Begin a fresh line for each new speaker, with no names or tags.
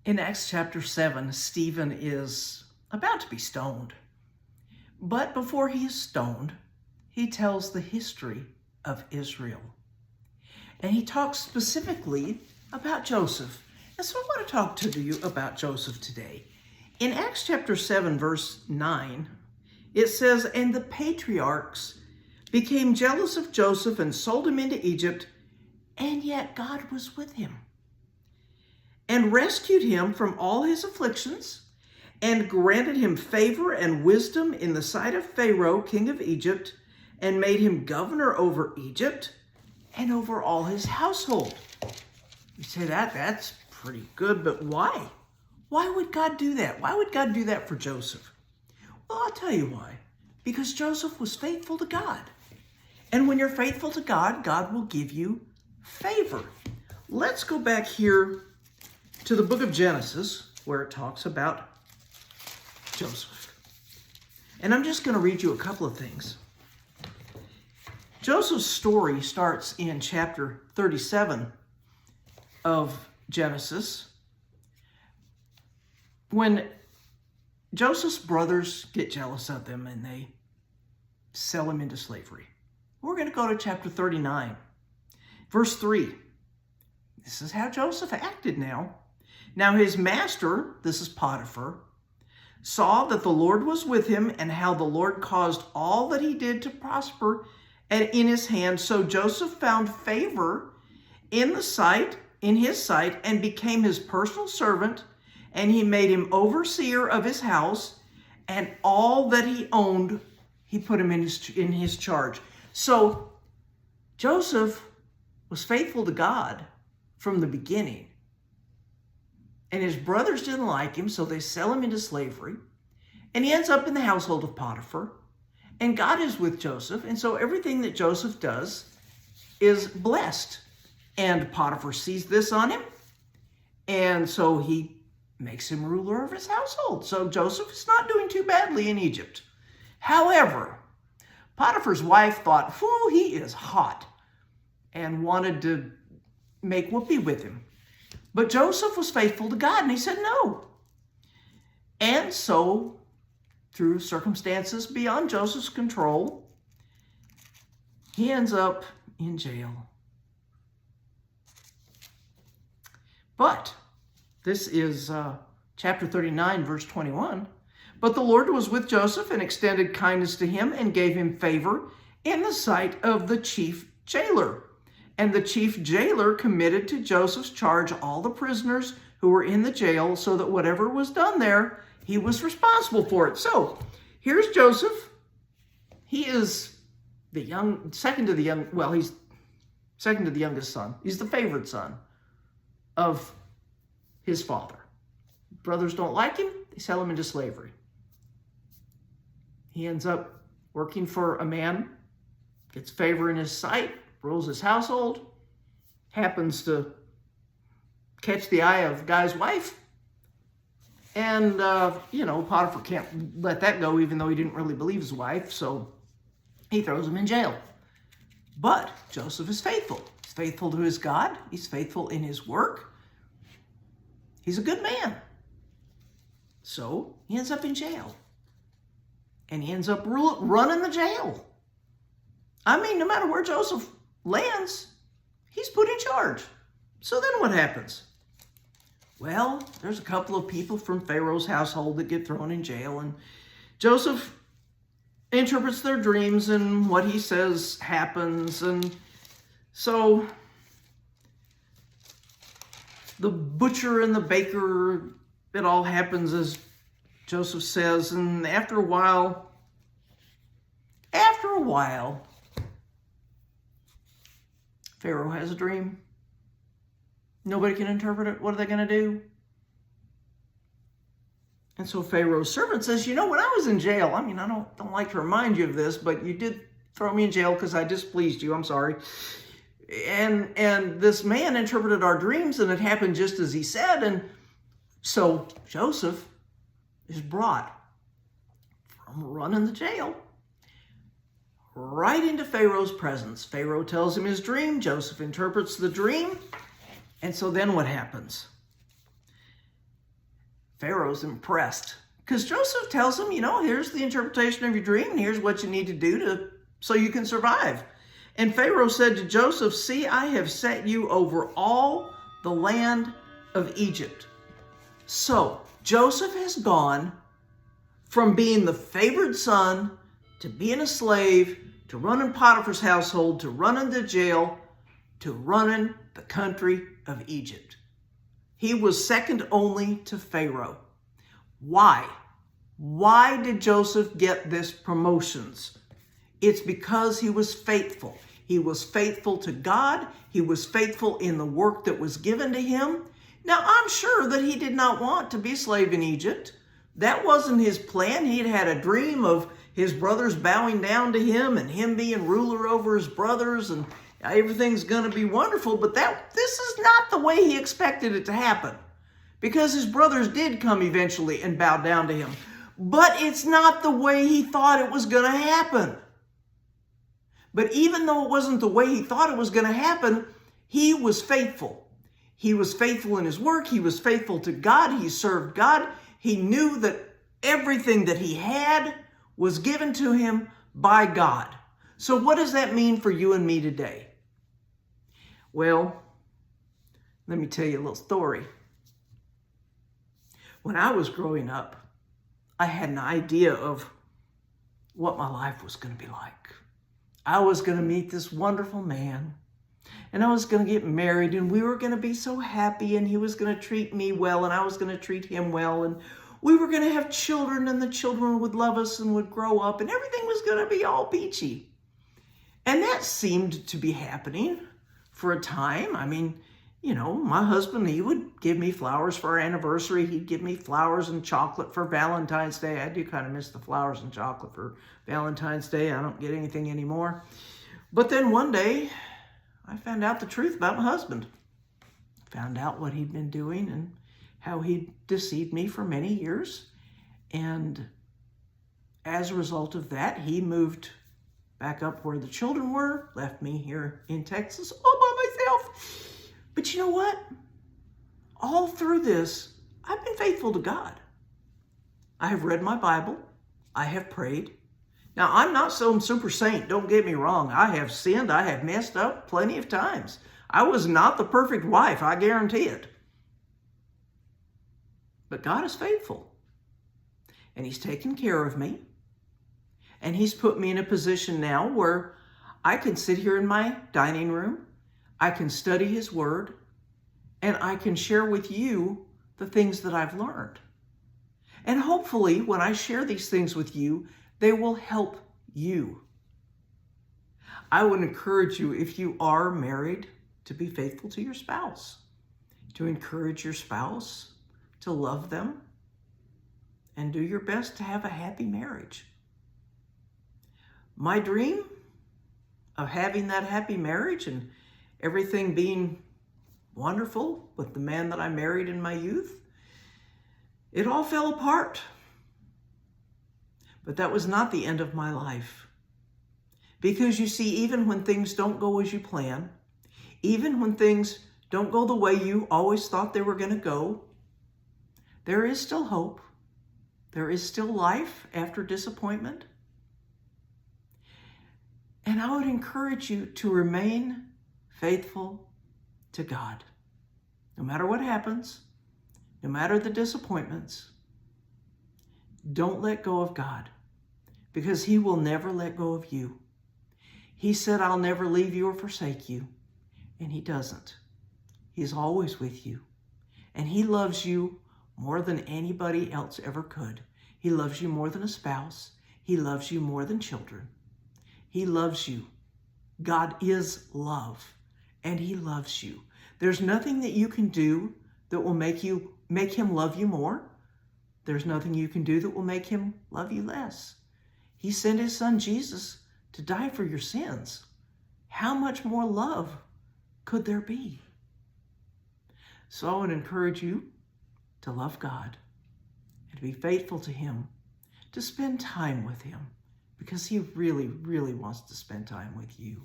In Acts chapter 7, Stephen is about to be stoned. But before he is stoned, he tells the history of Israel. And he talks specifically about Joseph. And so I want to talk to you about Joseph today. In Acts chapter 7, verse 9, it says, "And the patriarchs became jealous of Joseph and sold him into Egypt, and yet God was with him, and rescued him from all his afflictions, and granted him favor and wisdom in the sight of Pharaoh, king of Egypt, and made him governor over Egypt and over all his household." You say that's pretty good, but why? Why would God do that? Why would God do that for Joseph? Well, I'll tell you why. Because Joseph was faithful to God. And when you're faithful to God, God will give you favor. Let's go back here to the book of Genesis, where it talks about Joseph. And I'm just going to read you a couple of things. Joseph's story starts in chapter 37 of Genesis, when Joseph's brothers get jealous of him and they sell him into slavery. We're going to go to chapter 39, verse 3. This is how Joseph acted now. "Now his master," this is Potiphar, "saw that the Lord was with him, and how the Lord caused all that he did to prosper and in his hand. So Joseph found favor in his sight, and became his personal servant, and he made him overseer of his house, and all that he owned, he put him in his charge." So Joseph was faithful to God from the beginning. And his brothers didn't like him, so they sell him into slavery. And he ends up in the household of Potiphar. And God is with Joseph, and so everything that Joseph does is blessed. And Potiphar sees this on him, and so he makes him ruler of his household. So Joseph is not doing too badly in Egypt. However, Potiphar's wife thought, "Whew, he is hot," and wanted to make whoopee with him. But Joseph was faithful to God, and he said no. And so, through circumstances beyond Joseph's control, he ends up in jail. But this is chapter 39, verse 21. "But the Lord was with Joseph and extended kindness to him and gave him favor in the sight of the chief jailer. And the chief jailer committed to Joseph's charge all the prisoners who were in the jail, so that whatever was done there, he was responsible for it." So here's Joseph. He is he's second to the youngest son. He's the favorite son of his father. Brothers don't like him. They sell him into slavery. He ends up working for a man, gets favor in his sight, rules his household, happens to catch the eye of the guy's wife. And, Potiphar can't let that go, even though he didn't really believe his wife, so he throws him in jail. But Joseph is faithful. He's faithful to his God. He's faithful in his work. He's a good man. So he ends up in jail. And he ends up running the jail. I mean, no matter where Joseph lands, he's put in charge. So then what happens? Well, there's a couple of people from Pharaoh's household that get thrown in jail, and Joseph interprets their dreams, and what he says happens. And so the butcher and the baker, it all happens as Joseph says. And after a while, Pharaoh has a dream. Nobody can interpret it. What are they going to do? And so Pharaoh's servant says, "When I was in jail, I don't like to remind you of this, but you did throw me in jail because I displeased you. I'm sorry. And this man interpreted our dreams, and it happened just as he said." And so Joseph is brought from running the jail right into Pharaoh's presence. Pharaoh tells him his dream. Joseph interprets the dream. And so then what happens? Pharaoh's impressed because Joseph tells him, here's the interpretation of your dream and here's what you need to do so you can survive. And Pharaoh said to Joseph, see, I have set you over all the land of Egypt. So Joseph has gone from being the favored son to being a slave, to running Potiphar's household, to running the jail, to running the country of Egypt. He was second only to Pharaoh. Why? Why did Joseph get this promotions? It's because he was faithful. He was faithful to God. He was faithful in the work that was given to him. Now, I'm sure that he did not want to be a slave in Egypt. That wasn't his plan. He'd had a dream of his brothers bowing down to him and him being ruler over his brothers and everything's going to be wonderful. But this is not the way he expected it to happen, because his brothers did come eventually and bow down to him. But it's not the way he thought it was going to happen. But even though it wasn't the way he thought it was going to happen, he was faithful. He was faithful in his work. He was faithful to God. He served God. He knew that everything that he had was given to him by God. So what does that mean for you and me today? Well, let me tell you a little story. When I was growing up, I had an idea of what my life was going to be like. I was going to meet this wonderful man, and I was going to get married, and we were going to be so happy, and he was going to treat me well, and I was going to treat him well, and we were going to have children, and the children would love us and would grow up, and everything was going to be all peachy. And that seemed to be happening for a time. I mean, my husband, he would give me flowers for our anniversary. He'd give me flowers and chocolate for Valentine's Day. I do kind of miss the flowers and chocolate for Valentine's Day. I don't get anything anymore. But then one day, I found out the truth about my husband. Found out what he'd been doing and how he'd deceived me for many years. And as a result of that, he moved back up where the children were, left me here in Texas all by myself. But you know what? All through this, I've been faithful to God. I have read my Bible. I have prayed. Now, I'm not some super saint, don't get me wrong. I have sinned. I have messed up plenty of times. I was not the perfect wife, I guarantee it. But God is faithful. And he's taken care of me. And he's put me in a position now where I can sit here in my dining room, I can study his word, and I can share with you the things that I've learned. And hopefully, when I share these things with you, they will help you. I would encourage you, if you are married, to be faithful to your spouse, to encourage your spouse, to love them, and do your best to have a happy marriage. My dream of having that happy marriage and everything being wonderful with the man that I married in my youth, it all fell apart. But that was not the end of my life. Because you see, even when things don't go as you plan, even when things don't go the way you always thought they were going to go, there is still hope. There is still life after disappointment. And I would encourage you to remain faithful to God. No matter what happens, no matter the disappointments, don't let go of God, because he will never let go of you. He said, I'll never leave you or forsake you. And he doesn't. He's always with you. And he loves you more than anybody else ever could. He loves you more than a spouse. He loves you more than children. He loves you. God is love, and he loves you. There's nothing that you can do that will make him love you more. There's nothing you can do that will make him love you less. He sent his son Jesus to die for your sins. How much more love could there be? So I would encourage you to love God and to be faithful to him, to spend time with him, because he really, really wants to spend time with you.